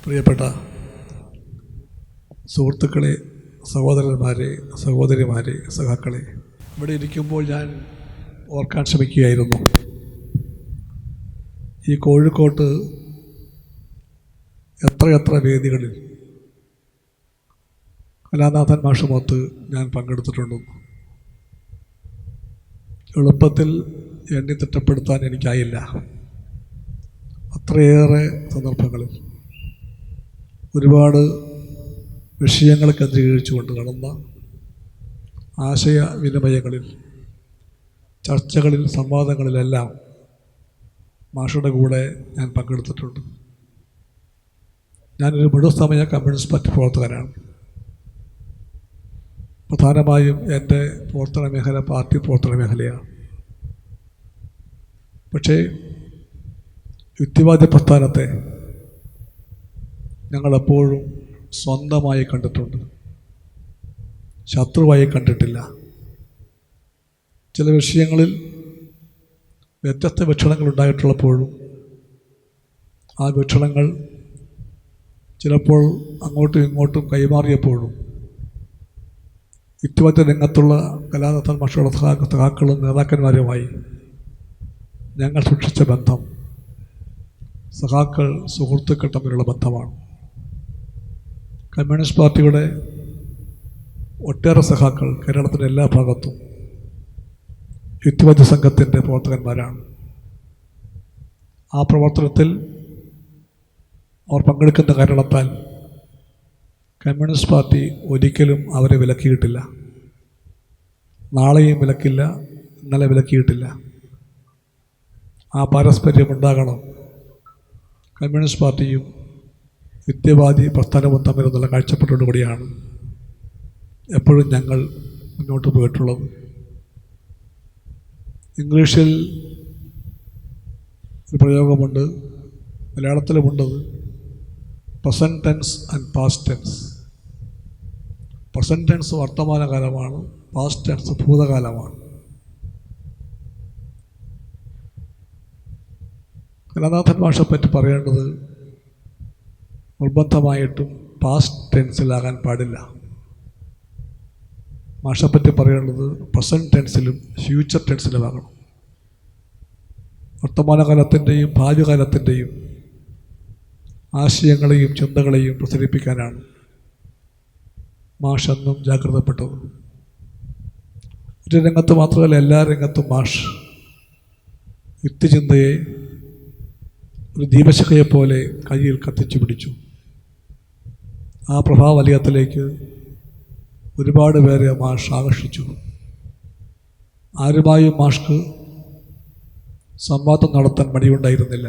പ്രിയപ്പെട്ട സുഹൃത്തുക്കളെ, സഹോദരന്മാരെ, സഹോദരിമാരെ, സഖാക്കളെ, ഇവിടെ ഇരിക്കുമ്പോൾ ഞാൻ ഓർക്കാൻ ശ്രമിക്കുകയായിരുന്നു. ഈ കോഴിക്കോട്ട് എത്രയെത്ര വേദികളിൽ കലാനാഥൻ മാഷുമൊത്ത് ഞാൻ പങ്കെടുത്തിട്ടുണ്ടെന്ന്. എളുപ്പത്തിൽ എണ്ണി തിട്ടപ്പെടുത്താൻ എനിക്കായില്ല. അത്രയേറെ സന്ദർഭങ്ങളിൽ ഒരുപാട് വിഷയങ്ങൾ കേന്ദ്രീകരിച്ചുകൊണ്ട് നടന്ന ആശയവിനിമയങ്ങളിൽ, ചർച്ചകളിൽ, സംവാദങ്ങളിലെല്ലാം മാഷുടെ കൂടെ ഞാൻ പങ്കെടുത്തിട്ടുണ്ട്. ഞാനൊരു മുഴുസമയ കമ്മ്യൂണിസ്റ്റ് പാർട്ടി പ്രവർത്തകനാണ്. പ്രധാനമായും എൻ്റെ പ്രവർത്തന മേഖല പാർട്ടി പ്രവർത്തന മേഖലയാണ്. പക്ഷേ യുക്തിവാദി പ്രസ്ഥാനത്തെ ഞങ്ങളെപ്പോഴും സ്വന്തമായി കണ്ടിട്ടുണ്ട്, ശത്രുവായി കണ്ടിട്ടില്ല. ചില വിഷയങ്ങളിൽ വ്യത്യസ്ത വീക്ഷണങ്ങൾ ഉണ്ടായിട്ടുള്ളപ്പോഴും ആ വീക്ഷണങ്ങൾ ചിലപ്പോൾ അങ്ങോട്ടും ഇങ്ങോട്ടും കൈമാറിയപ്പോഴും യുക്തിവാദ രംഗത്തുള്ള കലാനാഥൻ മാഷുടെ സഖാക്കളും നേതാക്കന്മാരുമായി ഞങ്ങൾ സൂക്ഷിച്ച ബന്ധം സഖാക്കൾ, സുഹൃത്തുക്കൾ തമ്മിലുള്ള ബന്ധമാണ്. കമ്മ്യൂണിസ്റ്റ് പാർട്ടിയുടെ ഒട്ടേറെ സഖാക്കൾ കേരളത്തിൻ്റെ എല്ലാ ഭാഗത്തും യുക്തിവാദി സംഘത്തിൻ്റെ പ്രവർത്തകന്മാരാണ്. ആ പ്രവർത്തനത്തിൽ അവർ പങ്കെടുക്കുന്ന കാരണത്താൽ കമ്മ്യൂണിസ്റ്റ് പാർട്ടി ഒരിക്കലും അവരെ വിലക്കിയിട്ടില്ല. നാളെയും വിലക്കില്ല, ഇന്നലെ വിലക്കിയിട്ടില്ല. ആ പാരസ്പര്യം ഉണ്ടാകണം കമ്മ്യൂണിസ്റ്റ് പാർട്ടിയും യുക്തിവാദി പ്രസ്ഥാനവും തമ്മിലുള്ള കാഴ്ചപ്പാടോടുകൂടിയാണ് എപ്പോഴും ഞങ്ങൾ മുന്നോട്ട് പോയിട്ടുള്ളത്. ഇംഗ്ലീഷിൽ ഒരു പ്രയോഗമുണ്ട്, മലയാളത്തിലുമുണ്ടത്, present tense and past tense. Present tense വർത്തമാനകാലമാണ്, പാസ്റ്റ് ടെൻസ് ഭൂതകാലമാണ്. കലാനാഥൻ മാഷെപ്പറ്റി പറയേണ്ടത് നിർബന്ധമായിട്ടും പാസ്റ്റ് ടെൻസിലാകാൻ പാടില്ല. മാഷെപ്പറ്റി പറയേണ്ടത് പ്രസൻറ്റ് ടെൻസിലും ഫ്യൂച്ചർ ടെൻസിലുമാകണം. വർത്തമാനകാലത്തിൻ്റെയും ഭാവികാലത്തിൻ്റെയും ആശയങ്ങളെയും ചിന്തകളെയും പ്രസരിപ്പിക്കാനാണ് മാഷ് എന്നും ജാഗ്രതപ്പെട്ടത്. ഒരു രംഗത്ത് മാത്രമല്ല, എല്ലാ രംഗത്തും മാഷ് യുക്തിചിന്തയെ ഒരു ദീപശിഖയെപ്പോലെ കയ്യിൽ കത്തിച്ചു പിടിച്ചു. ആ പ്രഭാവലയത്തിലേക്ക് ഒരുപാട് പേരെ മാഷ് ആകർഷിച്ചു. ആരുമായും മാഷ്ക്ക് സംവാദം നടത്താൻ മടിയുണ്ടായിരുന്നില്ല.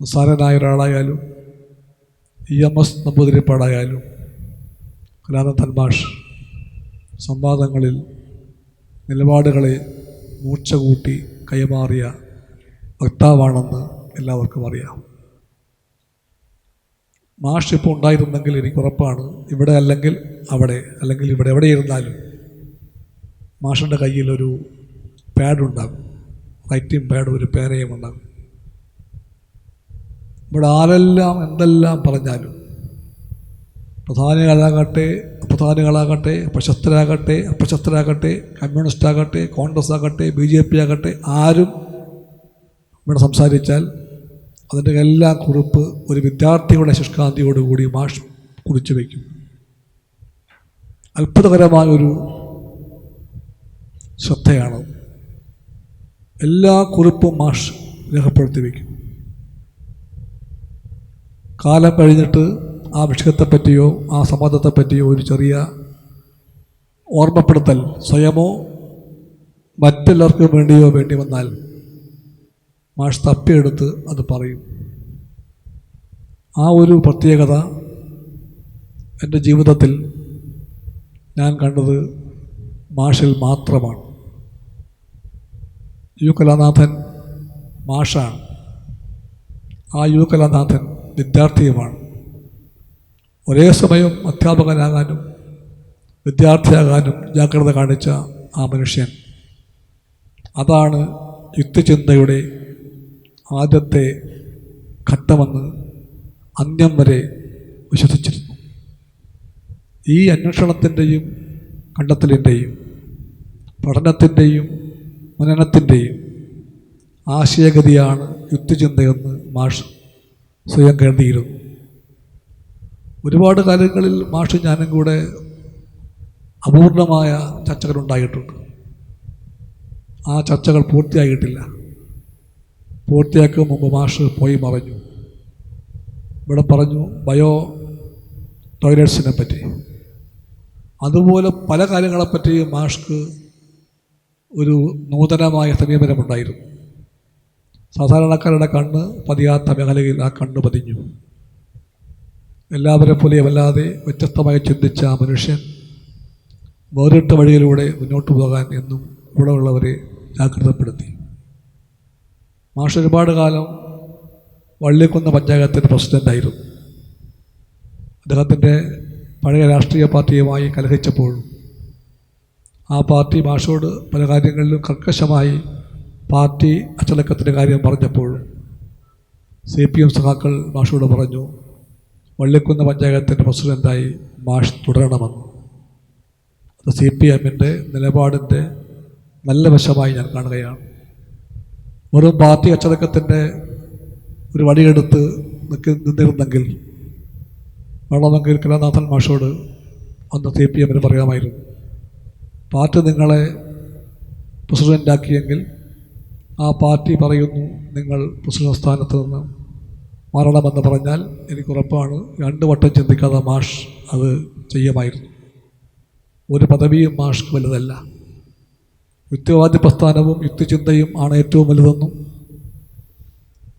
നിസ്സാരനായ ഒരാളായാലും EMS നമ്പൂതിരിപ്പാടായാലും കലാനാഥൻ മാഷ് സംവാദങ്ങളിൽ നിലപാടുകളെ മൂർച്ച കൂട്ടി കൈമാറിയ വക്താവാണെന്ന് എല്ലാവർക്കും അറിയാം. മാഷ് ഇപ്പോൾ ഉണ്ടായിരുന്നെങ്കിൽ എനിക്കുറപ്പാണ്, ഇവിടെ അല്ലെങ്കിൽ അവിടെ, അല്ലെങ്കിൽ ഇവിടെ എവിടെ ഇരുന്നാലും മാഷിൻ്റെ കയ്യിലൊരു പാഡുണ്ടാകും, റൈറ്റിംഗ് പാഡ്, ഒരു പേനയും ഉണ്ടാകും. ഇവിടെ ആരെല്ലാം എന്തെല്ലാം പറഞ്ഞാലും, പ്രധാനികളാകട്ടെ അപ്രധാനികളാകട്ടെ, പ്രശസ്തരാകട്ടെ അപ്രശസ്തരാകട്ടെ, കമ്മ്യൂണിസ്റ്റാകട്ടെ കോൺഗ്രസ് ആകട്ടെ BJP ആകട്ടെ, ആരും ഇവിടെ സംസാരിച്ചാൽ അതിൻ്റെ എല്ലാ കുറിപ്പ് ഒരു വിദ്യാർത്ഥിയുടെ ശുഷ്കാന്തിയോടുകൂടി മാഷ് കുറിച്ചു വയ്ക്കും. അത്ഭുതകരമായൊരു ശ്രദ്ധയാണ്. എല്ലാ കുറിപ്പും മാഷ് രേഖപ്പെടുത്തി വയ്ക്കും. കാലം കഴിഞ്ഞിട്ട് ആ വിഷയത്തെപ്പറ്റിയോ ആ സംവാദത്തെപ്പറ്റിയോ ഒരു ചെറിയ ഓർമ്മപ്പെടുത്തൽ സ്വയമോ മറ്റെല്ലാവർക്കും വേണ്ടി വന്നാൽ മാഷ് തപ്പിയെടുത്ത് അത് പറയും. ആ ഒരു പ്രത്യേകത എൻ്റെ ജീവിതത്തിൽ ഞാൻ കണ്ടത് മാഷിൽ മാത്രമാണ്. കലാനാഥൻ മാഷാണ്, ആ കലാനാഥൻ വിദ്യാർത്ഥിയുമാണ്. ഒരേ സമയം അധ്യാപകനാകാനും വിദ്യാർത്ഥിയാകാനും ജാഗ്രത കാണിച്ച ആ മനുഷ്യൻ, അതാണ് യുക്തിചിന്തയുടെ ആദ്യത്തെ ഘട്ടമെന്ന് അന്ത്യം വരെ വിശ്വസിച്ചിരുന്നു. ഈ അന്വേഷണത്തിൻ്റെയും കണ്ടെത്തലിൻ്റെയും പഠനത്തിൻ്റെയും മനനത്തിൻ്റെയും ആശയഗതിയാണ് യുക്തിചിന്തയെന്ന് മാഷ് സ്വയം കരുതിയിരുന്നു. ഒരുപാട് കാര്യങ്ങളിൽ മാഷ് ഞാനും കൂടെ അപൂർണമായ ചർച്ചകളുണ്ടായിട്ടുണ്ട്. ആ ചർച്ചകൾ പൂർത്തിയായിട്ടില്ല. പൂർത്തിയാക്കും മുമ്പ് മാഷ് പോയി മറഞ്ഞു. ഇവിടെ പറഞ്ഞു ബയോ ടോയ്ലറ്റ്സിനെ പറ്റി. അതുപോലെ പല കാര്യങ്ങളെപ്പറ്റി മാഷ്ക്ക് ഒരു നൂതനമായ സമീപനമുണ്ടായിരുന്നു. സാധാരണക്കാരുടെ കണ്ണ് പതിയാത്ത മേഖലയിൽ ആ കണ്ണ് പതിഞ്ഞു. എല്ലാവരെ പോലെയും വല്ലാതെ വ്യത്യസ്തമായി ചിന്തിച്ച ആ മനുഷ്യൻ വേറിട്ട വഴിയിലൂടെ മുന്നോട്ട് പോകാൻ എന്നും ഇവിടെ ഉള്ളവരെ ജാഗ്രതപ്പെടുത്തി. മാഷ് ഒരുപാട് കാലം വള്ളിക്കുന്ന് പഞ്ചായത്തിൻ്റെ പ്രസിഡൻ്റായിരുന്നു. അദ്ദേഹത്തിൻ്റെ പഴയ രാഷ്ട്രീയ പാർട്ടിയുമായി കലഹിച്ചപ്പോഴും ആ പാർട്ടി മാഷോട് പല കാര്യങ്ങളിലും കർക്കശമായി പാർട്ടി അച്ചടക്കത്തിൻ്റെ കാര്യം പറഞ്ഞപ്പോഴും CPM സഖാക്കൾ മാഷോട് പറഞ്ഞു വള്ളിക്കുന്ന് പഞ്ചായത്തിൻ്റെ പ്രസിഡൻ്റായി മാഷ് തുടരണമെന്ന്. അത് CPMൻ്റെ നിലപാടിൻ്റെ നല്ല വശമായി ഞാൻ കാണുകയാണ്. വെറും പാർട്ടി അച്ചടക്കത്തിൻ്റെ ഒരു വടിയെടുത്ത് നിന്നിരുന്നെങ്കിൽ വേണമെങ്കിൽ കലാനാഥൻ മാഷോട് അന്ന് CPMന് പറയാമായിരുന്നു, പാർട്ടി നിങ്ങളെ പ്രസിഡൻ്റാക്കിയെങ്കിൽ ആ പാർട്ടി പറയുന്നു നിങ്ങൾ പ്രസിഡന്റ് സ്ഥാനത്ത് നിന്ന് മാറണമെന്ന് പറഞ്ഞാൽ എനിക്കുറപ്പാണ് 2 വട്ടം ചിന്തിക്കാതെ മാഷ് അത് ചെയ്യുമായിരുന്നു. ഒരു പദവിയും മാഷ്ക്ക് വലുതല്ല. യുക്തിവാദി പ്രസ്ഥാനവും യുക്തിചിന്തയും ആണ് ഏറ്റവും വലുതെന്നും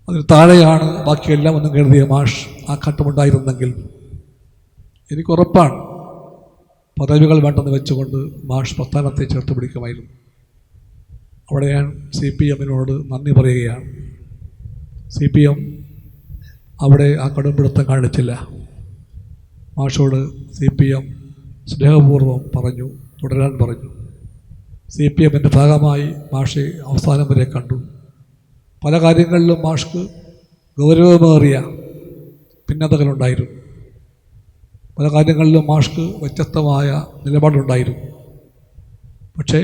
അതിന് താഴെയാണ് ബാക്കിയെല്ലാം ഒന്നും കരുതിയ മാഷ് ആ ഘട്ടമുണ്ടായിരുന്നെങ്കിൽ എനിക്കുറപ്പാണ് പദവികൾ വേണ്ടെന്ന് വെച്ചുകൊണ്ട് മാഷ് പ്രസ്ഥാനത്തെ ചേർത്ത് പിടിക്കുമായിരുന്നു. അവിടെ ഞാൻ CPMനോട് നന്ദി പറയുകയാണ്. CPM അവിടെ ആ കടുംപിടുത്തം കാണിച്ചില്ല. മാഷോട് CPM സ്നേഹപൂർവ്വം പറഞ്ഞു, തുടരാൻ പറഞ്ഞു. CPMൻ്റെ ഭാഗമായി മാഷെ അവസാനം വരെ കണ്ടു. പല കാര്യങ്ങളിലും മാഷ്ക്ക് ഗൗരവമേറിയ ഭിന്നതകളുണ്ടായിരുന്നു. പല കാര്യങ്ങളിലും മാഷ്ക്ക് വ്യത്യസ്തമായ നിലപാടുണ്ടായിരുന്നു. പക്ഷേ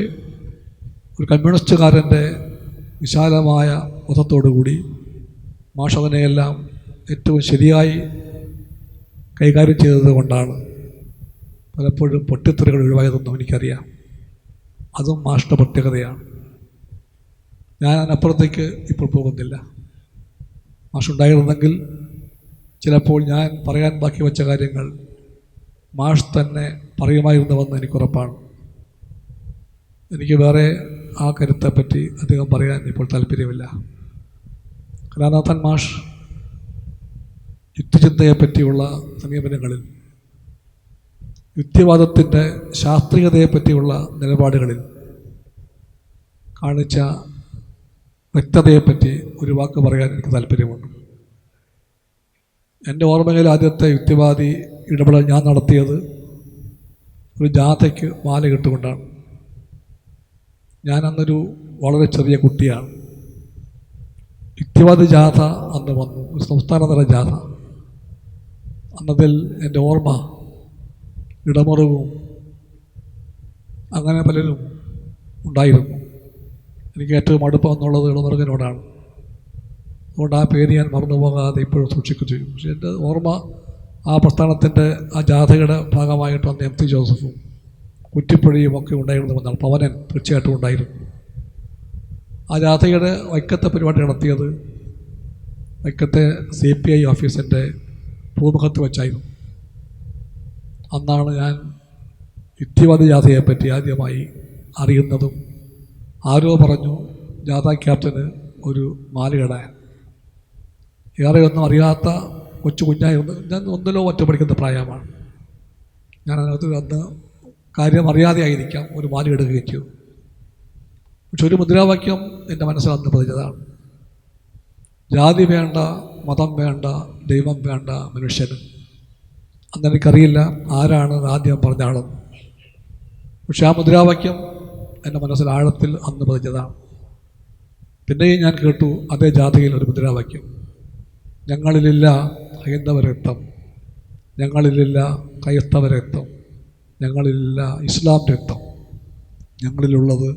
ഒരു കമ്മ്യൂണിസ്റ്റുകാരൻ്റെ വിശാലമായ ബോധത്തോടുകൂടി മാഷ് അതിനെയെല്ലാം ഏറ്റവും ശരിയായി കൈകാര്യം ചെയ്തത് കൊണ്ടാണ് പലപ്പോഴും പൊട്ടിത്തെറികൾ ഒഴിവായതെന്നും എനിക്കറിയാം. അതും മാഷിൻ്റെ പ്രത്യേകതയാണ്. ഞാൻ അതിനപ്പുറത്തേക്ക് ഇപ്പോൾ പോകുന്നില്ല. മാഷുണ്ടായിരുന്നെങ്കിൽ ചിലപ്പോൾ ഞാൻ പറയാൻ ബാക്കി വച്ച കാര്യങ്ങൾ മാഷ് തന്നെ പറയുമായിരുന്നുവെന്ന് എനിക്കുറപ്പാണ്. എനിക്ക് വേറെ ആ കരുത്തെപ്പറ്റി അധികം പറയാൻ ഇപ്പോൾ താല്പര്യമില്ല. കലാനാഥൻ മാഷ് യുക്തിചിന്തയെപ്പറ്റിയുള്ള സമീപനങ്ങളിൽ, യുക്തിവാദത്തിൻ്റെ ശാസ്ത്രീയതയെപ്പറ്റിയുള്ള നിലപാടുകളിൽ കാണിച്ച വ്യക്തതയെപ്പറ്റി ഒരു വാക്ക് പറയാൻ എനിക്ക് താല്പര്യമുണ്ട്. എൻ്റെ ഓർമ്മയിൽ ആദ്യത്തെ യുക്തിവാദി ഇടപെടൽ ഞാൻ നടത്തിയത് ഒരു ജാഥയ്ക്ക് മാല ഇട്ടുകൊണ്ടാണ്. ഞാൻ അന്നൊരു വളരെ ചെറിയ കുട്ടിയാണ്. യുക്തിവാദി ജാഥ അന്ന് വന്നു, ഒരു സംസ്ഥാനതല ജാഥ. അന്നതിൽ എൻ്റെ ഓർമ്മ ഇടമുറിവും അങ്ങനെ പലരും ഉണ്ടായിരുന്നു. എനിക്ക് ഏറ്റവും അടുപ്പം എന്നുള്ളത് ഇടമുറുകനോടാണ്. അതുകൊണ്ട് ആ പേര് ഞാൻ മറന്നു പോകാതെ ഇപ്പോഴും സൂക്ഷിക്കുകയും ചെയ്യും. പക്ഷേ എൻ്റെ ഓർമ്മ ആ പ്രസ്ഥാനത്തിൻ്റെ ആ ജാഥയുടെ ഭാഗമായിട്ട് അന്ന് MT ജോസഫും കുറ്റിപ്പുഴയും ഒക്കെ ഉണ്ടായിരുന്നുവെന്നാണ്. പവനൻ തീർച്ചയായിട്ടും ഉണ്ടായിരുന്നു. ആ ജാഥയുടെ വൈക്കത്തെ പരിപാടി നടത്തിയത് വൈക്കത്തെ CPI ഓഫീസിൻ്റെ പൂമുഖത്ത് വെച്ചായിരുന്നു. അന്നാണ് ഞാൻ യുക്തിവാദി ജാഥയെപ്പറ്റി ആദ്യമായി അറിയുന്നതും. ആരോ പറഞ്ഞു ജാഥ ക്യാപ്റ്റന് ഒരു മാലയിടാൻ. ഏറെ ഒന്നും അറിയാത്ത കുഞ്ഞായിരുന്നു ഞാൻ. 1ലോ മറ്റോ പഠിക്കുന്ന പ്രായമാണ് ഞാൻ. അതിനകത്ത് അന്ന് കാര്യം അറിയാതെ ആയിരിക്കാം ഒരു മാല ഇടുകയും ചെയ്തു. പക്ഷെ ഒരു മുദ്രാവാക്യം എൻ്റെ മനസ്സിൽ അന്ന് പതിഞ്ഞതാണ്: ജാതി വേണ്ട, മതം വേണ്ട, ദൈവം വേണ്ട മനുഷ്യന്. അന്ന് എനിക്കറിയില്ല ആരാണ് ആദ്യം പറഞ്ഞ ആളെന്ന്. പക്ഷെ ആ മുദ്രാവാക്യം എൻ്റെ മനസ്സിൽ ആഴത്തിൽ അന്ന് പതിഞ്ഞതാണ്. പിന്നെയും ഞാൻ കേട്ടു അതേ ജാഥയിൽ ഒരു മുദ്രാവാക്യം: ഞങ്ങളിലില്ല ഹൈന്ദവ രക്തം, ഞങ്ങളിലില്ല ക്രൈസ്തവ രക്തം, ഞങ്ങളിലില്ല ഇസ്ലാം രക്തം, ഞങ്ങളിലുള്ളത്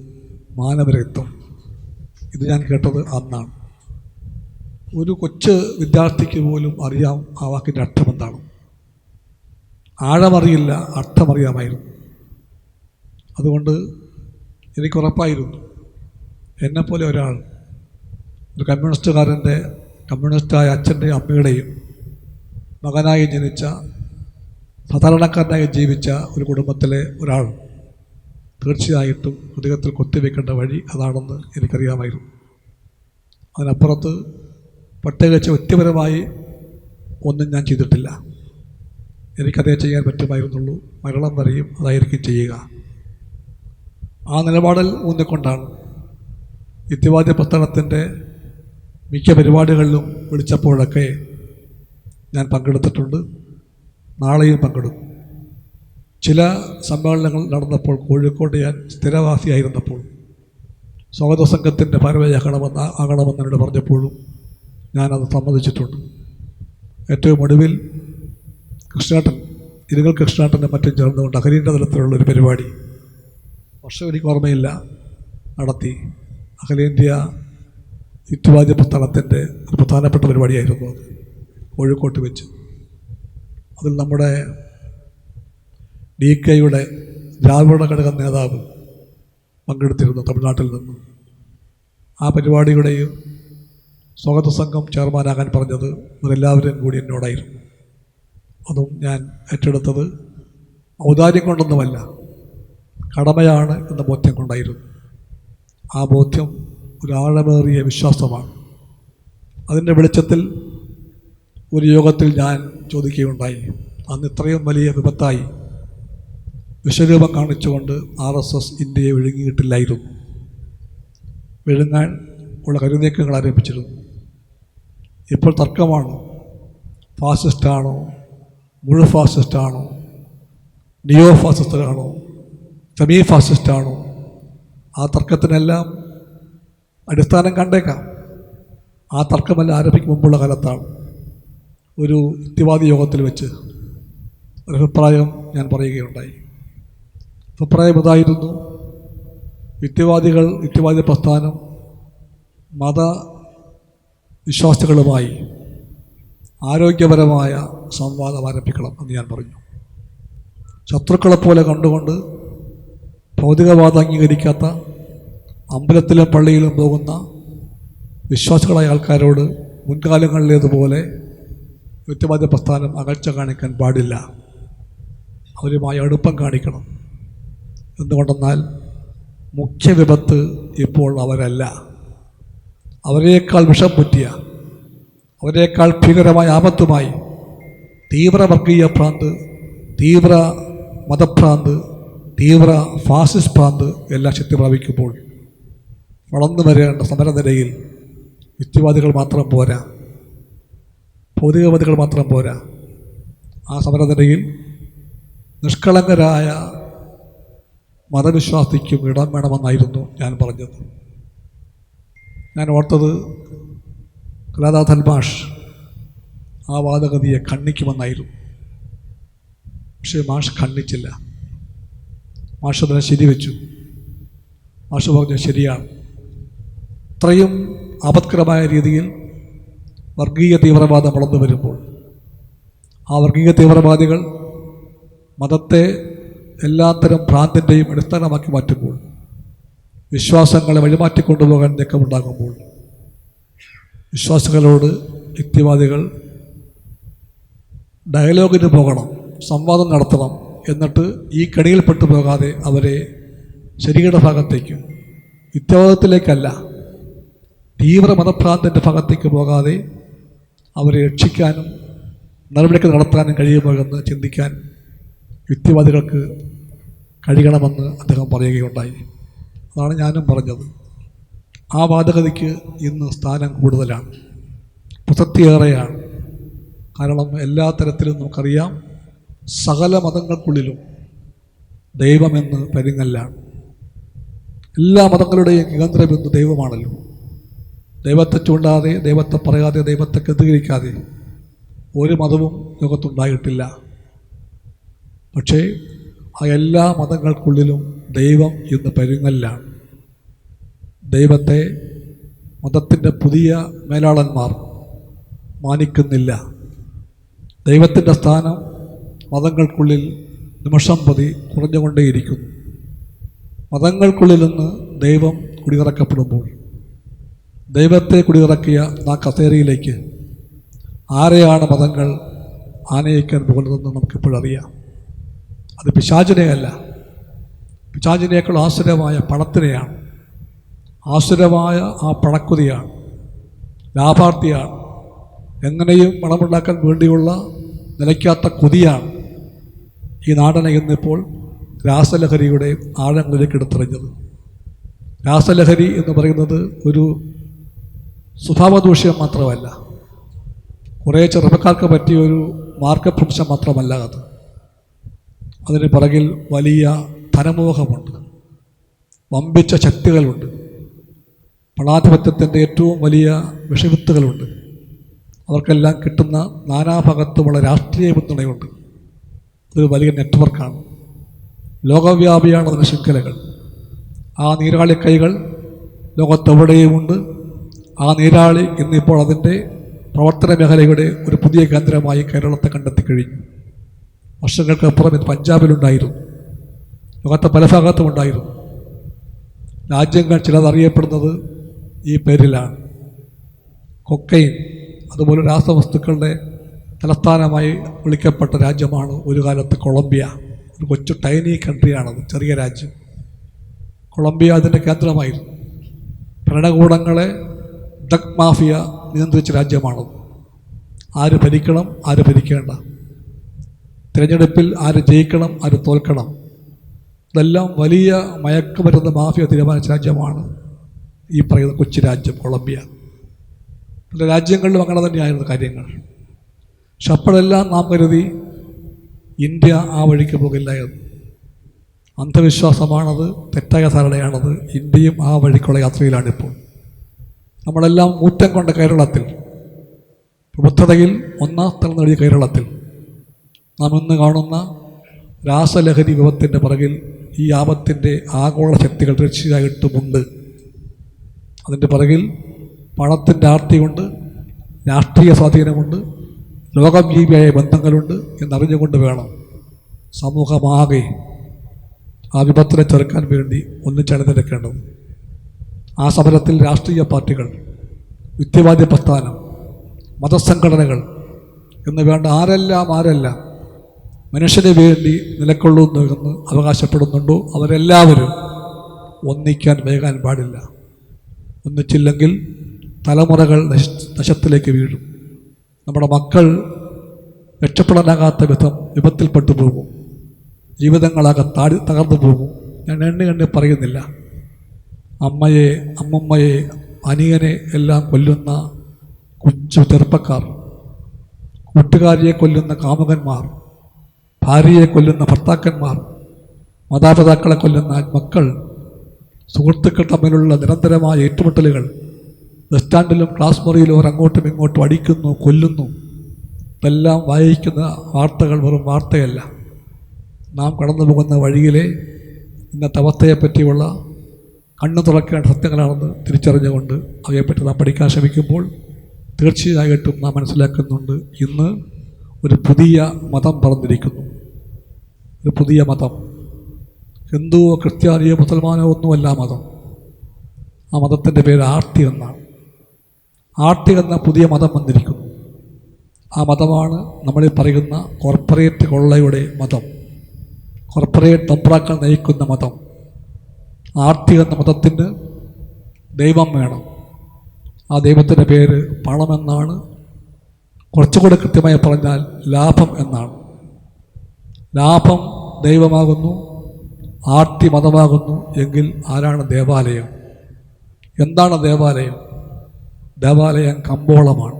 മാനവരക്തം. ഇത് ഞാൻ കേട്ടത് അന്നാണ്. ഒരു കൊച്ചു വിദ്യാർത്ഥിക്ക് പോലും അറിയാം ആ വാക്കിൻ്റെ അർത്ഥമെന്താണ്. ആഴമറിയില്ല, അർത്ഥമറിയാമായിരുന്നു. അതുകൊണ്ട് എനിക്കുറപ്പായിരുന്നു എന്നെപ്പോലെ ഒരാൾ, ഒരു കമ്മ്യൂണിസ്റ്റായ അച്ഛൻ്റെയും അമ്മയുടെയും മകനായി ജനിച്ച സാധാരണക്കാരനായി ജീവിച്ച ഒരു കുടുംബത്തിലെ ഒരാൾ തീർച്ചയായിട്ടും ഹൃദയത്തിൽ കൊത്തിവെക്കേണ്ട വഴി അതാണെന്ന് എനിക്കറിയാമായിരുന്നു. അതിനപ്പുറത്ത് പ്രത്യേകിച്ച് വ്യക്തിപരമായി ഒന്നും ഞാൻ ചെയ്തിട്ടില്ല. എനിക്കതേ ചെയ്യാൻ പറ്റുമായിരുന്നുള്ളൂ. മരണം വരെയും അതായിരിക്കും ചെയ്യുക. ആ നിലപാടിൽ ഊന്നിക്കൊണ്ടാണ് യുക്തിവാദി പ്രസ്ഥാനത്തിൻ്റെ മിക്ക പരിപാടികളിലും വിളിച്ചപ്പോഴൊക്കെ ഞാൻ പങ്കെടുത്തിട്ടുണ്ട്. നാളെയും പങ്കെടുക്കും. ചില സമ്മേളനങ്ങൾ നടന്നപ്പോൾ കോഴിക്കോട് ഞാൻ സ്ഥിരവാസിയായിരുന്നപ്പോൾ സ്വാഗത സംഘത്തിൻ്റെ ഭാരവാഹിയാകണമെന്ന് എന്നോട് പറഞ്ഞപ്പോഴും ഞാനത് സമ്മതിച്ചിട്ടുണ്ട്. ഏറ്റവും ഒടുവിൽ ഇരുകൽ കൃഷ്ണേട്ടൻ്റെ മറ്റും ചേർന്നുകൊണ്ട് അഖിലേന്ത്യാ തലത്തിലുള്ളൊരു പരിപാടി, വർഷം എനിക്ക് ഓർമ്മയില്ല, നടത്തി. അഖിലേന്ത്യാ യുക്തിവാദി പ്രസ്ഥാനത്തിൻ്റെ ഒരു പ്രധാനപ്പെട്ട പരിപാടിയായിരുന്നു അത്, കോഴിക്കോട്ട് വെച്ച്. അതിൽ നമ്മുടെ DKയുടെ ദ്രാവിഡ ഘടക നേതാവ് പങ്കെടുത്തിരുന്നു, തമിഴ്നാട്ടിൽ നിന്ന്. ആ പരിപാടിയുടെയും സ്വാഗത സംഘം ചെയർമാനാകാൻ പറഞ്ഞത് ഇവരെല്ലാവരും കൂടി എന്നോടായിരുന്നു. അതും ഞാൻ ഏറ്റെടുത്തത് ഔദാര്യം കൊണ്ടൊന്നുമല്ല, കടമയാണ് എന്ന ബോധ്യം കൊണ്ടായിരുന്നു. ആ ബോധ്യം ഒരാഴമേറിയ വിശ്വാസമാണ്. അതിൻ്റെ വെളിച്ചത്തിൽ ഒരു യോഗത്തിൽ ഞാൻ ചോദിക്കുകയുണ്ടായി, അന്ന് ഇത്രയും വലിയ വിപത്തായി വിശ്വരൂപം കാണിച്ചുകൊണ്ട് RSS ഇന്ത്യയെ വിഴുങ്ങിയിട്ടില്ലായിരുന്നു. വിഴുങ്ങാൻ ഉള്ള കരുനീക്കങ്ങൾ ആരംഭിച്ചിരുന്നു. ഇപ്പോൾ തർക്കമാണ്, ഫാസിസ്റ്റാണോ, മുഴു ഫാസിസ്റ്റാണോ, നിയോ ഫാസിസ്റ്റാണോ, സെമി ഫാസിസ്റ്റാണോ? ആ തർക്കത്തിനെല്ലാം അടിസ്ഥാനം കണ്ടേക്കാം. ആ തർക്കമെല്ലാം ആരംഭിക്കും മുമ്പുള്ള കാലത്താണ് ഒരു യുക്തിവാദി യോഗത്തിൽ വെച്ച് ഒരു അഭിപ്രായം ഞാൻ പറയുകയുണ്ടായി. അഭിപ്രായം ഇതായിരുന്നു: യുക്തിവാദി പ്രസ്ഥാനം മതവിശ്വാസികളുമായി ആരോഗ്യപരമായ സംവാദം ആരംഭിക്കണം എന്ന് ഞാൻ പറഞ്ഞു. ശത്രുക്കളെപ്പോലെ കണ്ടുകൊണ്ട് ഭൗതികവാദം അംഗീകരിക്കാത്ത അമ്പലത്തിലും പള്ളിയിലും പോകുന്ന വിശ്വാസികളായ ആൾക്കാരോട് മുൻകാലങ്ങളിലേതുപോലെ യുക്തിവാദി പ്രസ്ഥാനം അകൽച്ച കാണിക്കാൻ പാടില്ല. അവരുമായി അടുപ്പം കാണിക്കണം. എന്തുകൊണ്ടെന്നാൽ മുഖ്യ വിപത്ത് ഇപ്പോൾ അവരല്ല. അവരേക്കാൾ വിഷം പുറ്റിയ, അവരേക്കാൾ ഭീകരമായ ആപത്തുമായി തീവ്ര വർഗീയ ഭ്രാന്ത്, തീവ്ര മതഭ്രാന്ത്, തീവ്ര ഫാസിസ്റ്റ് ഭ്രാന്ത് എല്ലാം ശക്തി പ്രാപിക്കുമ്പോൾ വളർന്നു വരേണ്ട സമരനിരയിൽ യുക്തിവാദികൾ മാത്രം പോരാ, ഭൗതികവാദികൾ മാത്രം പോരാ. ആ സമരനിരയിൽ നിഷ്കളങ്കരായ മതവിശ്വാസിക്കും ഇടം വേണമെന്നായിരുന്നു ഞാൻ പറഞ്ഞത്. ഞാൻ ഓർത്തത് കലാനാഥൻ മാഷ് ആ വാദഗതിയെ ഖണ്ഡിക്കുമെന്നായിരുന്നു. പക്ഷേ മാഷ് ഖണ്ഡിച്ചില്ല. മാഷ് അതിനെ ശരിവെച്ചു. മാഷ് പറഞ്ഞു, ശരിയാണ്, ഇത്രയും ആപത്കരമായ രീതിയിൽ വർഗീയ തീവ്രവാദം വളർന്നു വരുമ്പോൾ, ആ വർഗീയ തീവ്രവാദികൾ മതത്തെ എല്ലാത്തരം ഭ്രാന്തിൻ്റെയും അടിസ്ഥാനമാക്കി മാറ്റുമ്പോൾ, വിശ്വാസങ്ങളെ വഴിമാറ്റിക്കൊണ്ടുപോകാൻ നീക്കമുണ്ടാകുമ്പോൾ, വിശ്വാസികളോട് യുക്തിവാദികൾ ഡയലോഗിന് പോകണം, സംവാദം നടത്തണം. എന്നിട്ട് ഈ കെണിയിൽപ്പെട്ടു പോകാതെ അവരെ ശരിയുടെ ഭാഗത്തേക്ക്, യുക്തിവാദത്തിലേക്കല്ല, തീവ്ര മതഭ്രാന്തിൻ്റെ ഭാഗത്തേക്ക് പോകാതെ അവരെ രക്ഷിക്കാനും നടപടികൾ നടത്താനും കഴിയുമോ എന്ന് ചിന്തിക്കാൻ യുക്തിവാദികൾക്ക് കഴിയണമെന്ന് അദ്ദേഹം പറയുകയുണ്ടായി. അതാണ് ഞാനും പറഞ്ഞത്. ആ വാദഗതിക്ക് ഇന്ന് സ്ഥാനം കൂടുതലാണ്, പ്രസക്തിയേറെയാണ്. കാരണം എല്ലാ തരത്തിലും നമുക്കറിയാം, സകല മതങ്ങൾക്കുള്ളിലും ദൈവമെന്ന് പരിങ്ങല്ലാണ്. എല്ലാ മതങ്ങളുടെയും കേന്ദ്രബിന്ദു ദൈവമാണല്ലോ. ദൈവത്തെ ചൂണ്ടാതെ, ദൈവത്തെ പറയാതെ, ദൈവത്തെ കേന്ദ്രീകരിക്കാതെ ഒരു മതവും ലോകത്തുണ്ടായിട്ടില്ല. പക്ഷേ ആ എല്ലാ മതങ്ങൾക്കുള്ളിലും ദൈവം ഇന്ന് പരുങ്ങലിലാണ്. ദൈവത്തെ മതത്തിൻ്റെ പുതിയ മേലാളന്മാർ മാനിക്കുന്നില്ല. ദൈവത്തിൻ്റെ സ്ഥാനം മതങ്ങൾക്കുള്ളിൽ നിമിഷം പ്രതി കുറഞ്ഞുകൊണ്ടേയിരിക്കുന്നു. മതങ്ങൾക്കുള്ളിൽ നിന്ന് ദൈവം കുടിയിറക്കപ്പെടുമ്പോൾ ദൈവത്തെ കുടിയിറക്കിയ ആ കസേരയിലേക്ക് ആരെയാണ് മതങ്ങൾ ആനയിക്കാൻ പോകുന്നതെന്ന് നമുക്കിപ്പോഴറിയാം. അത് പിശാചിനെയല്ല, പിശാചിനേക്കാൾ ആസുരമായ പണത്തിനെയാണ്. ആസുരമായ ആ പണക്കുതിയാണ്, ലാഭാർത്ഥിയാണ്, എങ്ങനെയും പണമുണ്ടാക്കാൻ വേണ്ടിയുള്ള നിലയ്ക്കാത്ത കൊതിയാണ് ഈ നാടിനെ ഇന്നിപ്പോൾ രാസലഹരിയുടെ ആഴങ്ങളിലേക്ക് എടുത്തെറിഞ്ഞത്. രാസലഹരി എന്ന് പറയുന്നത് ഒരു സ്വഭാവദൂഷ്യം മാത്രമല്ല, കുറേ ചെറുപ്പക്കാർക്ക് പറ്റിയൊരു മാർഗഭ്രംശം മാത്രമല്ല അത്. അതിന് പുറകിൽ വലിയ ധനമോഹമുണ്ട്, വമ്പിച്ച ശക്തികളുണ്ട്, പണാധിപത്യത്തിൻ്റെ ഏറ്റവും വലിയ വിഷവിത്തുകളുണ്ട്. അവർക്കെല്ലാം കിട്ടുന്ന നാനാഭാഗത്തുമുള്ള രാഷ്ട്രീയ പിന്തുണയുണ്ട്. അതൊരു വലിയ നെറ്റ്വർക്കാണ്, ലോകവ്യാപിയാണ് അതിൻ്റെ ശൃംഖലകൾ. ആ നീരാളി കൈകൾ ലോകത്തെവിടെയുമുണ്ട്. ആ നീരാളി ഇന്നിപ്പോൾ അതിൻ്റെ പ്രവർത്തന മേഖലയുടെ ഒരു പുതിയ കേന്ദ്രമായി കേരളത്തെ കണ്ടെത്തി കഴിഞ്ഞു. വർഷങ്ങൾക്കപ്പുറം ഇത് പഞ്ചാബിലുണ്ടായിരുന്നു, ലോകത്തെ പല ഭാഗത്തുമുണ്ടായിരുന്നു. രാജ്യങ്ങൾ ചിലതറിയപ്പെടുന്നത് ഈ പേരിലാണ്. കൊക്കൈൻ അതുപോലെ രാസവസ്തുക്കളുടെ തലസ്ഥാനമായി വിളിക്കപ്പെട്ട രാജ്യമാണ് ഒരു കാലത്ത് കൊളംബിയ. ഒരു കൊച്ചു ടൈനി കൺട്രിയാണത്, ചെറിയ രാജ്യം. കൊളംബിയ അതിൻ്റെ കേന്ദ്രമായിരുന്നു. ഭരണകൂടങ്ങളെ ഡ്രഗ് മാഫിയ നിയന്ത്രിച്ച രാജ്യമാണത്. ആര് ഭരിക്കണം, ആര് ഭരിക്കേണ്ട, തിരഞ്ഞെടുപ്പിൽ ആര് ജയിക്കണം, ആര് തോൽക്കണം, ഇതെല്ലാം വലിയ മയക്കുമരുന്ന് മാഫിയ തീരുമാനിച്ച രാജ്യമാണ് ഈ പറയുന്ന കൊച്ചു രാജ്യം കൊളംബിയ. പല രാജ്യങ്ങളിലും അങ്ങനെ തന്നെയായിരുന്നു കാര്യങ്ങൾ. പക്ഷെ അപ്പോഴെല്ലാം നാം കരുതി ഇന്ത്യ ആ വഴിക്ക് പോകില്ല എന്ന്. അന്ധവിശ്വാസമാണത്, തെറ്റായ ധാരണയാണത്. ഇന്ത്യയും ആ വഴിക്കുള്ള യാത്രയിലാണിപ്പോൾ. നമ്മളെല്ലാം ഊറ്റം കൊണ്ട കേരളത്തിൽ, പ്രബുദ്ധതയിൽ ഒന്നാം സ്ഥലം നേടിയ കേരളത്തിൽ നാം ഇന്ന് കാണുന്ന രാസലഹരി വിപത്തിൻ്റെ പുറകിൽ ഈ ആപത്തിൻ്റെ ആഗോള ശക്തികൾ തീർച്ചയായിട്ടുമുണ്ട്. അതിൻ്റെ പുറകിൽ പണത്തിൻ്റെ ആർത്തിയുണ്ട്, രാഷ്ട്രീയ സ്വാധീനമുണ്ട്, ലോകജീവിയായ ബന്ധങ്ങളുണ്ട് എന്നറിഞ്ഞുകൊണ്ട് വേണം സമൂഹമാകെ ആ വിപത്തിനെ ചെറുക്കാൻ വേണ്ടി ഒന്നിച്ചണിനിരക്കേണ്ടത്. ആ സമരത്തിൽ രാഷ്ട്രീയ പാർട്ടികൾ, യുക്തിവാദി പ്രസ്ഥാനം, മതസംഘടനകൾ എന്ന് വേണ്ട ആരെല്ലാം മനുഷ്യന് വേണ്ടി നിലകൊള്ളുന്നു എന്ന് അവകാശപ്പെടുന്നുണ്ടോ അവരെല്ലാവരും ഒന്നിക്കാൻ വേകാൻ പാടില്ല. ഒന്നിച്ചില്ലെങ്കിൽ തലമുറകൾ നശത്തിലേക്ക് വീഴും. നമ്മുടെ മക്കൾ രക്ഷപ്പെടാനാകാത്ത വിധം വിപത്തിൽപ്പെട്ടു പോകും. ജീവിതങ്ങളാകെ തകർന്നു പോകും. ഞാൻ എണ്ണി പറയുന്നില്ല. അമ്മയെ, അമ്മമ്മയെ, അനിയനെ എല്ലാം കൊല്ലുന്ന കൊച്ചു ചെറുപ്പക്കാർ, കൂട്ടുകാരിയെ കൊല്ലുന്ന കാമുകന്മാർ, ഭാര്യയെ കൊല്ലുന്ന ഭർത്താക്കന്മാർ, മാതാപിതാക്കളെ കൊല്ലുന്ന മക്കൾ, സുഹൃത്തുക്കൾ തമ്മിലുള്ള നിരന്തരമായ ഏറ്റുമുട്ടലുകൾ, ബസ് സ്റ്റാൻഡിലും ക്ലാസ് മുറിയിലും അവർ അങ്ങോട്ടും ഇങ്ങോട്ടും അടിക്കുന്നു, കൊല്ലുന്നു. ഇതെല്ലാം വായിക്കുന്ന വാർത്തകൾ വെറും വാർത്തയല്ല. നാം കടന്നു പോകുന്ന വഴിയിലെ ഇന്നത്തെ അവസ്ഥയെപ്പറ്റിയുള്ള കണ്ണു തുറക്കേണ്ട സത്യങ്ങളാണെന്ന് തിരിച്ചറിഞ്ഞുകൊണ്ട് അവയെപ്പറ്റി നാം പഠിക്കാൻ ശ്രമിക്കുമ്പോൾ തീർച്ചയായിട്ടും നാം മനസ്സിലാക്കുന്നുണ്ട്, ഇന്ന് ഒരു പുതിയ മതം പറന്നിരിക്കുന്നു. ഒരു പുതിയ മതം, ഹിന്ദുവോ ക്രിസ്ത്യാനിയോ മുസൽമാനോ ഒന്നുമല്ല മതം. ആ മതത്തിൻ്റെ പേര് ആർത്തി എന്നാണ്. ആർട്ടി എന്ന പുതിയ മതം വന്നിരിക്കുന്നു. ആ മതമാണ് നമ്മളീ പറയുന്ന കോർപ്പറേറ്റ് കൊള്ളയുടെ മതം, കോർപ്പറേറ്റ് തമ്പ്രാക്കൾ നയിക്കുന്ന മതം. ആർട്ടി എന്ന മതത്തിന് ദൈവം വേണം. ആ ദൈവത്തിൻ്റെ പേര് പണമെന്നാണ്. കുറച്ചുകൂടെ കൃത്യമായി പറഞ്ഞാൽ ലാഭം എന്നാണ്. ലാഭം ദൈവമാകുന്നു, ആർത്തി മതമാകുന്നു എങ്കിൽ ആരാണ് ദേവാലയം? എന്താണ് ദേവാലയം? ദേവാലയം കമ്പോളമാണ്.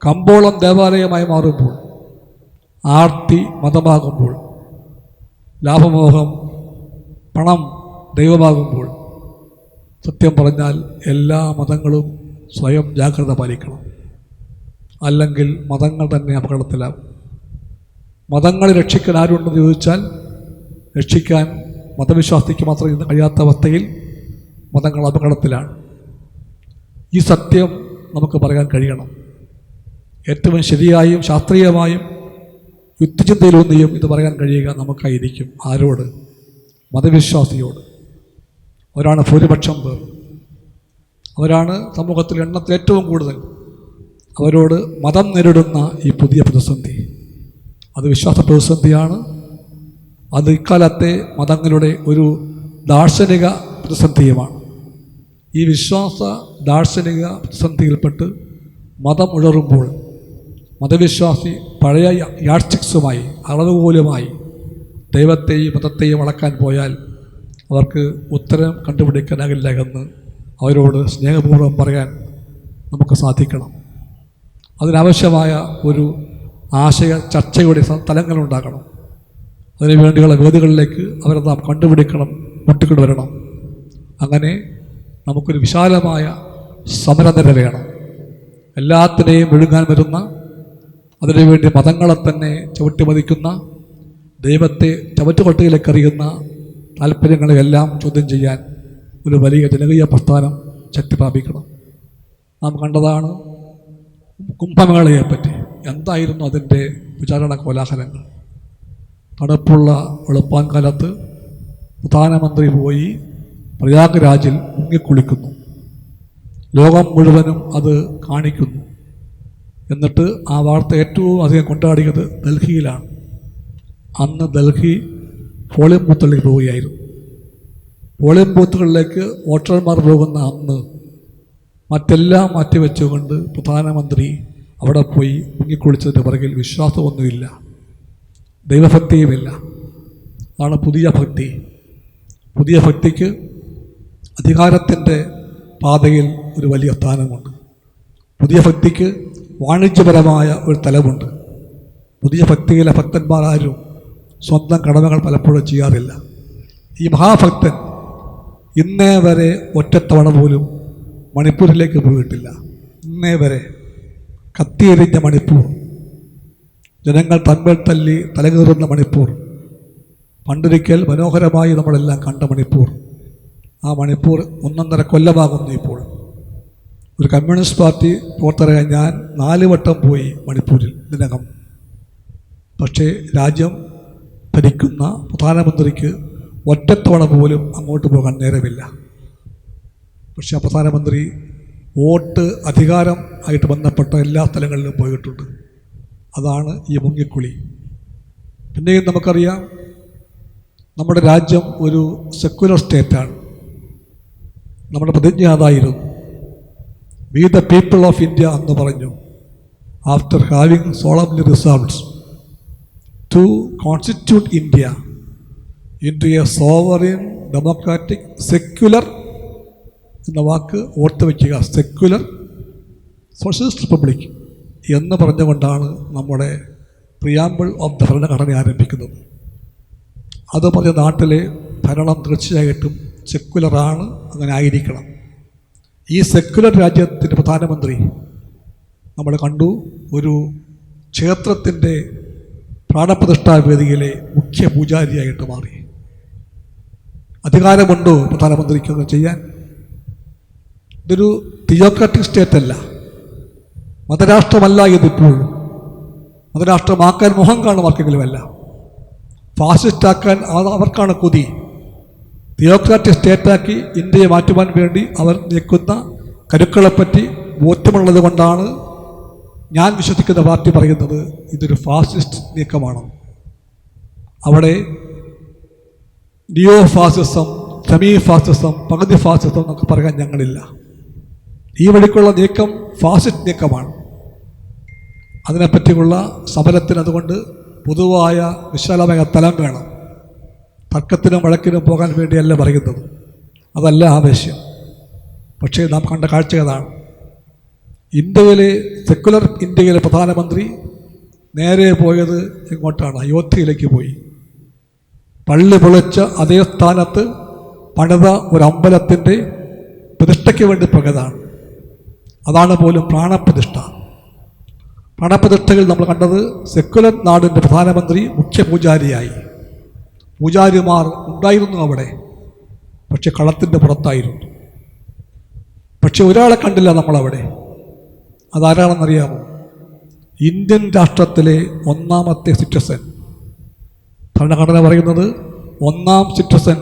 കമ്പോളം ദേവാലയമായി മാറുമ്പോൾ, ആർത്തി മതമാകുമ്പോൾ, ലാഭമോഹം പണം ദൈവമാകുമ്പോൾ, സത്യം പറഞ്ഞാൽ എല്ലാ മതങ്ങളും സ്വയം ജാഗ്രത പാലിക്കണം. അല്ലെങ്കിൽ മതങ്ങൾ തന്നെ അപകടത്തിലാകും. മതങ്ങളെ രക്ഷിക്കാൻ ആരുണ്ടെന്ന് ചോദിച്ചാൽ രക്ഷിക്കാൻ മതവിശ്വാസിക്ക് മാത്രം ഇന്ന് കഴിയാത്ത അവസ്ഥയിൽ മതങ്ങൾ അപകടത്തിലാണ്. ഈ സത്യം നമുക്ക് പറയാൻ കഴിയണം. ഏറ്റവും ശരിയായും ശാസ്ത്രീയമായും യുക്തിചിന്തയിലൂന്നിയും ഇത് പറയാൻ കഴിയുക നമുക്കായിരിക്കും. ആരോട്? മതവിശ്വാസിയോട്. അവരാണ് ഭൂരിപക്ഷം പേർ. അവരാണ് സമൂഹത്തിൽ എണ്ണത്തിൽ ഏറ്റവും കൂടുതൽ. അവരോട് മതം നേരിടുന്ന ഈ പുതിയ പ്രതിസന്ധി, അത് വിശ്വാസ പ്രതിസന്ധിയാണ്. അത് ഇക്കാലത്തെ മതങ്ങളുടെ ഒരു ദാർശനിക പ്രതിസന്ധിയുമാണ്. ഈ വിശ്വാസ ദാർശനിക പ്രതിസന്ധിയിൽപ്പെട്ട് മതം ഉഴറുമ്പോൾ മതവിശ്വാസി പഴയ യാഡ്സ്റ്റിക്സുമായി അളവുകോലുമായി ദൈവത്തെയും മതത്തെയും അളക്കാൻ പോയാൽ അവർക്ക് ഉത്തരം കണ്ടുപിടിക്കാനാകില്ല എന്ന് അവരോട് സ്നേഹപൂർവ്വം പറയാൻ നമുക്ക് സാധിക്കണം. അതിനാവശ്യമായ ഒരു ആശയ ചർച്ചയുടെ തലങ്ങളുണ്ടാകണം. അതിനുവേണ്ടിയുള്ള വേദികളിലേക്ക് അവരെ നാം കണ്ടുപിടിക്കണം, കൂട്ടിക്കൊണ്ടുവരണം. അങ്ങനെ നമുക്കൊരു വിശാലമായ സമരനിര വേണം. എല്ലാത്തിനെയും വിഴുങ്ങാൻ വരുന്ന, അതിനുവേണ്ടി മതങ്ങളെ തന്നെ ചവിട്ടിമതിക്കുന്ന, ദൈവത്തെ ചവറ്റുകൊട്ടയിലേക്ക് എറിയുന്ന താല്പര്യങ്ങളെയെല്ലാം ചോദ്യം ചെയ്യാൻ ഒരു വലിയ ജനകീയ പ്രസ്ഥാനം ശക്തി പ്രാപിക്കണം. നാം കണ്ടതാണ് കുംഭമേളയെപ്പറ്റി. എന്തായിരുന്നു അതിൻ്റെ വിചാരണ കോലാഹലങ്ങൾ. തണുപ്പുള്ള വെളുപ്പാൻ കാലത്ത് പ്രധാനമന്ത്രി പോയി പ്രയാഗ്രാജിൽ മുങ്ങിക്കുളിക്കുന്നു. ലോകം മുഴുവനും അത് കാണിക്കുന്നു. എന്നിട്ട് ആ വാർത്ത ഏറ്റവും അധികം കൊണ്ടാടിയത് ഡൽഹിയിലാണ്. അന്ന് ഡൽഹി പോളിംഗ് ബൂത്തുകളിലേക്ക് പോവുകയായിരുന്നു. പോളിംഗ് ബൂത്തുകളിലേക്ക് വോട്ടർമാർ പോകുന്ന അന്ന് മറ്റെല്ലാം മാറ്റിവെച്ചുകൊണ്ട് പ്രധാനമന്ത്രി അവിടെ പോയി മുങ്ങിക്കുളിച്ചതിൻ്റെ പുറകിൽ വിശ്വാസമൊന്നുമില്ല, ദൈവഭക്തിയുമില്ല. അതാണ് പുതിയ ഭക്തി. പുതിയ ഭക്തിക്ക് അധികാരത്തിൻ്റെ പാതയിൽ ഒരു വലിയ സ്ഥാനമുണ്ട്. പുതിയ ഭക്തിക്ക് വാണിജ്യപരമായ ഒരു തലമുണ്ട്. പുതിയ ഭക്തിയിലെ ഭക്തന്മാരാരും സ്വന്തം കടമകൾ പലപ്പോഴും ചെയ്യാറില്ല. ഈ മഹാഭക്തൻ ഇന്നേ വരെ ഒറ്റത്തവണ പോലും മണിപ്പൂരിലേക്ക് പോയിട്ടില്ല. ഇന്നേ വരെ കത്തിയെരിഞ്ഞ മണിപ്പൂർ, ജനങ്ങൾ തമ്മിൽ തല്ലി തലകീറുന്ന മണിപ്പൂർ, പണ്ടൊരിക്കൽ മനോഹരമായി നമ്മളെല്ലാം കണ്ട മണിപ്പൂർ, ആ മണിപ്പൂർ 1.5 കൊല്ലമാകുന്നു ഇപ്പോൾ. ഒരു കമ്മ്യൂണിസ്റ്റ് പാർട്ടി പ്രവർത്തകരായ ഞാൻ 4 വട്ടം പോയി മണിപ്പൂരിൽ ഇതിനകം. പക്ഷേ രാജ്യം ഭരിക്കുന്ന പ്രധാനമന്ത്രിക്ക് ഒറ്റത്തവണ പോലും അങ്ങോട്ട് പോകാൻ നേരമില്ല. പക്ഷേ ആ പ്രധാനമന്ത്രി വോട്ട് അധികാരം ആയിട്ട് ബന്ധപ്പെട്ട എല്ലാ സ്ഥലങ്ങളിലും പോയിട്ടുണ്ട്. അതാണ് ഈ മുങ്ങിക്കുളി. പിന്നെയും നമുക്കറിയാം, നമ്മുടെ രാജ്യം ഒരു സെക്യുലർ സ്റ്റേറ്റാണ്. നമ്മുടെ പ്രതിജ്ഞ അതായിരുന്നു. We the people of India എന്ന് പറഞ്ഞു. After having solemnly resolved to constitute India into a sovereign democratic secular എന്ന വാക്ക് ഓർത്ത് വയ്ക്കുക, സെക്യുലർ സോഷ്യലിസ്റ്റ് റിപ്പബ്ലിക് എന്ന് പറഞ്ഞുകൊണ്ടാണ് നമ്മുടെ പ്രിയാമ്പിൾ ഓഫ് ദ ഭരണഘടന ആരംഭിക്കുന്നത്. അത് പറഞ്ഞ നാട്ടിലെ ഭരണം തീർച്ചയായിട്ടും സെക്യുലറാണ്, അങ്ങനെ ആയിരിക്കണം. ഈ സെക്യുലർ രാജ്യത്തിൻ്റെ പ്രധാനമന്ത്രി നമ്മൾ കണ്ടു ഒരു ക്ഷേത്രത്തിൻ്റെ പ്രാണപ്രതിഷ്ഠാ വേദിയിലെ മുഖ്യ പൂജാരിയായിട്ട് മാറി. അധികാരമുണ്ടോ പ്രധാനമന്ത്രിക്ക് ചെയ്യാൻ? ഇതൊരു തിയോക്രാറ്റിക് സ്റ്റേറ്റ് അല്ല, മതരാഷ്ട്രമല്ല. ഇതിപ്പോഴും മതരാഷ്ട്രമാക്കാൻ മുഖം കാണും ആർക്കെങ്കിലുമല്ല. ഫാസിസ്റ്റാക്കാൻ അവർക്കാണ് കൊതി. തിയോക്രാറ്റിക് സ്റ്റേറ്റാക്കി ഇന്ത്യയെ മാറ്റുവാൻ വേണ്ടി അവർ നിൽക്കുന്ന കരുക്കളെപ്പറ്റി ബോധ്യമുള്ളത് കൊണ്ടാണ് ഞാൻ വിശ്വസിക്കുന്ന പാർട്ടി പറയുന്നത് ഇതൊരു ഫാസിസ്റ്റ് നീക്കമാണ്. അവിടെ നിയോ ഫാസിസം, സെമി ഫാസിസം, പകുതി ഫാസിസം എന്നൊക്കെ പറയാൻ ഞങ്ങളില്ല. ഈ വഴിക്കുള്ള നീക്കം ഫാസിസ്റ്റ് നീക്കമാണ്. അതിനെപ്പറ്റിയുള്ള സമരത്തിന് അതുകൊണ്ട് പൊതുവായ വിശാലമായ തലം വേണം. തർക്കത്തിനും വഴക്കിനും പോകാൻ വേണ്ടിയല്ല പറയുന്നത്, അതല്ല ആവശ്യം. പക്ഷേ നാം കണ്ട കാഴ്ച അതാണ്. ഇന്ത്യയിലെ സെക്യുലർ ഇന്ത്യയിലെ പ്രധാനമന്ത്രി നേരെ പോയത് ഇങ്ങോട്ടാണ്, അയോധ്യയിലേക്ക് പോയി. പള്ളി പൊളിച്ച അതേ സ്ഥാനത്ത് പണിത ഒരു അമ്പലത്തിൻ്റെ പ്രതിഷ്ഠയ്ക്ക് വേണ്ടി പോയതാണ്. അതാണ് പോലും പ്രാണപ്രതിഷ്ഠ. പ്രാണപ്രതിഷ്ഠയിൽ നമ്മൾ കണ്ടത് സെക്കുലർ നാടിൻ്റെ പ്രധാനമന്ത്രി മുഖ്യ പൂജാരിയായി. പൂജാരിമാർ ഉണ്ടായിരുന്നു അവിടെ, പക്ഷെ കളത്തിൻ്റെ പുറത്തായിരുന്നു. പക്ഷെ ഒരാളെ കണ്ടില്ല നമ്മളവിടെ. അതാരാണെന്നറിയാമോ? ഇന്ത്യൻ രാഷ്ട്രത്തിലെ ഒന്നാമത്തെ സിറ്റിസൺ. ഭരണഘടന പറയുന്നത് ഒന്നാം സിറ്റിസൺ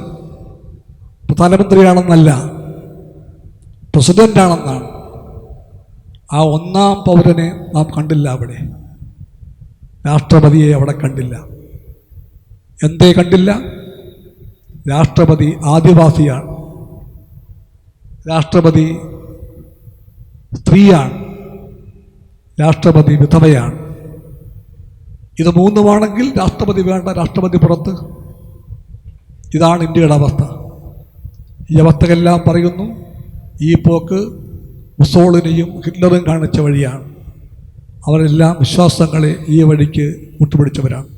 പ്രധാനമന്ത്രിയാണെന്നല്ല, പ്രസിഡൻ്റാണെന്നാണ്. ആ ഒന്നാം പൗരനെ നാം കണ്ടില്ല അവിടെ. രാഷ്ട്രപതിയെ അവിടെ കണ്ടില്ല. എന്തേ കണ്ടില്ല? രാഷ്ട്രപതി ആദിവാസിയാണ്, രാഷ്ട്രപതി സ്ത്രീയാണ്, രാഷ്ട്രപതി വിധവയാണ്. ഇത് മൂന്നുമാണെങ്കിൽ രാഷ്ട്രപതി വേണ്ട, രാഷ്ട്രപതി പുറത്ത്. ഇതാണ് ഇന്ത്യയുടെ അവസ്ഥ. ഈ അവസ്ഥയെല്ലാം പറയുന്നു ഈ പോക്ക് മുസോളിനിയും ഹിറ്റ്ലറും കാണിച്ച വഴിയാണ്. അവരെല്ലാം വിശ്വാസങ്ങളെ ഈ വഴിക്ക് കൂട്ടുപിടിച്ചവരാണ്.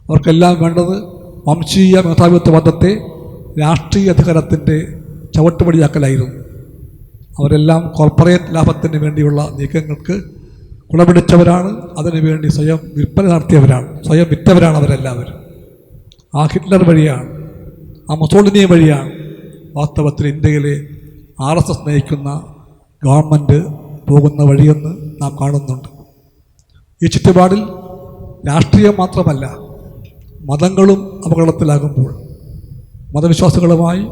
അവർക്കെല്ലാം വേണ്ടത് വംശീയ മേധാവിത്വവാദത്തെ രാഷ്ട്രീയ അധികാരത്തിൻ്റെ ചവിട്ടുപടിയാക്കലായിരുന്നു. അവരെല്ലാം കോർപ്പറേറ്റ് ലാഭത്തിന് വേണ്ടിയുള്ള നീക്കങ്ങൾക്ക് കുടപിടിച്ചവരാണ്. അതിനുവേണ്ടി സ്വയം വിൽപ്പന നടത്തിയവരാണ്, സ്വയം വിറ്റവരാണ് അവരെല്ലാവരും. ആ ഹിറ്റ്ലർ വഴിയാണ്, ആ മുസോളിനി വഴിയാണ് വാസ്തവത്തിൽ ഇന്ത്യയിലെ RSS നയിക്കുന്ന ഗവൺമെൻറ് പോകുന്ന വഴിയെന്ന് നാം കാണുന്നുണ്ട്. ഈ ചുറ്റുപാടിൽ രാഷ്ട്രീയം മാത്രമല്ല, മതങ്ങളും അപകടത്തിലാകുമ്പോൾ മതവിശ്വാസികളുമായി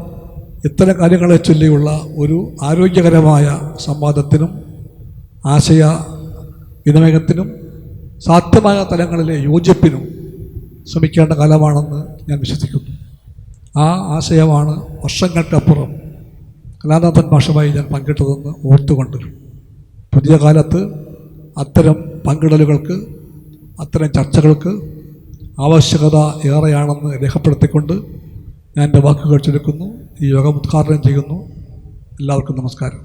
ഇത്തരം കാര്യങ്ങളെ ചൊല്ലിയുള്ള ഒരു ആരോഗ്യകരമായ സംവാദത്തിനും ആശയ വിനിമയത്തിനും സാധ്യമായ തലങ്ങളിലെ യോജിപ്പിനും ശ്രമിക്കേണ്ട കാലമാണെന്ന് ഞാൻ വിശ്വസിക്കുന്നു. ആ ആശയമാണ് വർഷങ്ങൾക്കപ്പുറം കലാനാഥൻ മാഷുമായി ഞാൻ പങ്കിട്ടതെന്ന് ഓർത്തുകൊണ്ട് പുതിയ കാലത്ത് അത്തരം പങ്കിടലുകൾക്ക്, അത്തരം ചർച്ചകൾക്ക് ആവശ്യകത ഏറെയാണെന്ന് രേഖപ്പെടുത്തിക്കൊണ്ട് ഞാൻ എൻ്റെ വാക്കുകൾ ചുരുക്കുന്നു. ഈ യോഗം ഉദ്ഘാടനം ചെയ്യുന്നു. എല്ലാവർക്കും നമസ്കാരം.